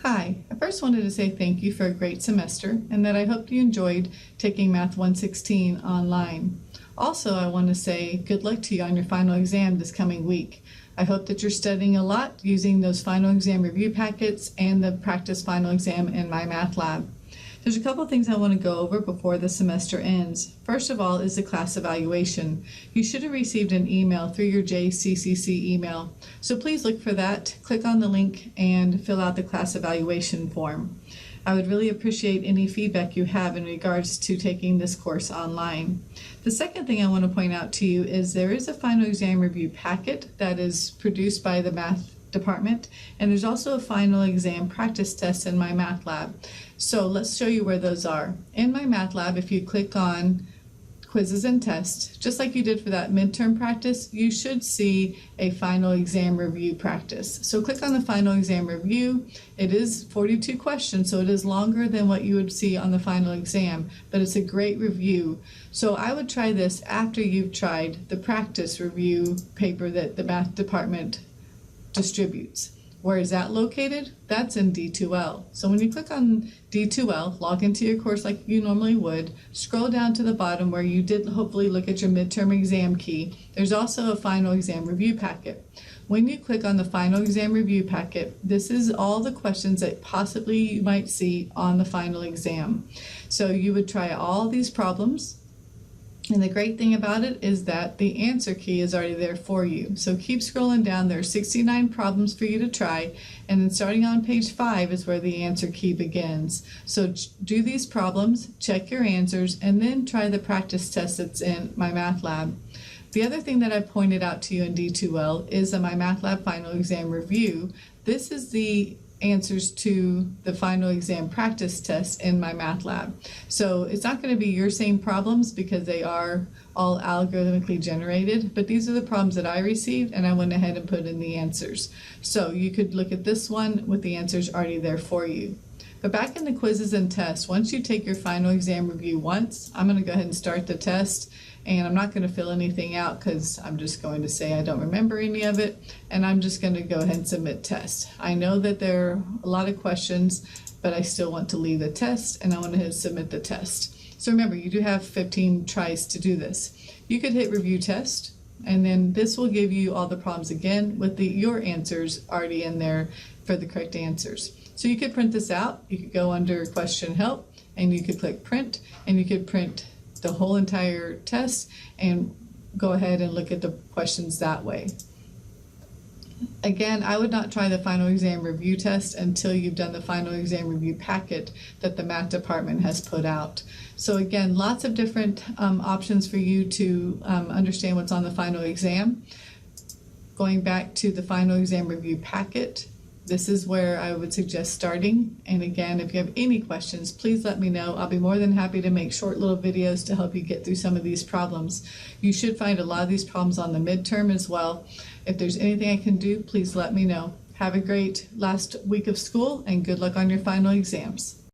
Hi, I first wanted to say thank you for a great semester and that I hope you enjoyed taking Math 116 online. Also, I want to say good luck to you on your final exam this coming week. I hope that you're studying a lot using those final exam review packets and the practice final exam in MyMathLab. There's a couple things I want to go over before the semester ends. First of all is the class evaluation. You should have received an email through your JCCC email, so please look for that, click on the link, and fill out the class evaluation form. I would really appreciate any feedback you have in regards to taking this course online. The second thing I want to point out to you is there is a final exam review packet that is produced by the math department, and there's also a final exam practice test in MyMathLab. So let's show you where those are. In MyMathLab, if you click on quizzes and tests, just like you did for that midterm practice, you should see a final exam review practice. So click on the final exam review. It is 42 questions, so it is longer than what you would see on the final exam, but it's a great review. So I would try this after you've tried the practice review paper that the math department distributes. Where is that located? That's in D2L. So when you click on D2L, log into your course like you normally would, scroll down to the bottom where you did hopefully look at your midterm exam key. There's also a final exam review packet. When you click on the final exam review packet, this is all the questions that possibly you might see on the final exam. So you would try all these problems. And the great thing about it is that the answer key is already there for you. So keep scrolling down. There are 69 problems for you to try. And then starting on page 5 is where the answer key begins. So do these problems, check your answers, and then try the practice test that's in MyMathLab. The other thing that I pointed out to you in D2L is the MyMathLab final exam review. This is the answers to the final exam practice test in MyMathLab. So it's not going to be your same problems because they are all algorithmically generated, but these are the problems that I received and I went ahead and put in the answers. So you could look at this one with the answers already there for you. But back in the quizzes and tests, once you take your final exam review once, I'm going to go ahead and start the test, and I'm not going to fill anything out because I'm just going to say I don't remember any of it, and I'm just going to go ahead and submit test. I know that there are a lot of questions, but I still want to leave the test, and I want to submit the test. So remember, you do have 15 tries to do this. You could hit review test, and then this will give you all the problems again with your answers already in there for the correct answers. So you could print this out. You could go under question help and you could click print, and you could print the whole entire test and go ahead and look at the questions that way. Again, I would not try the final exam review test until you've done the final exam review packet that the math department has put out. So again, lots of different options for you to understand what's on the final exam. Going back to the final exam review packet, this is where I would suggest starting. And again, if you have any questions, please let me know. I'll be more than happy to make short little videos to help you get through some of these problems. You should find a lot of these problems on the midterm as well. If there's anything I can do, please let me know. Have a great last week of school and good luck on your final exams.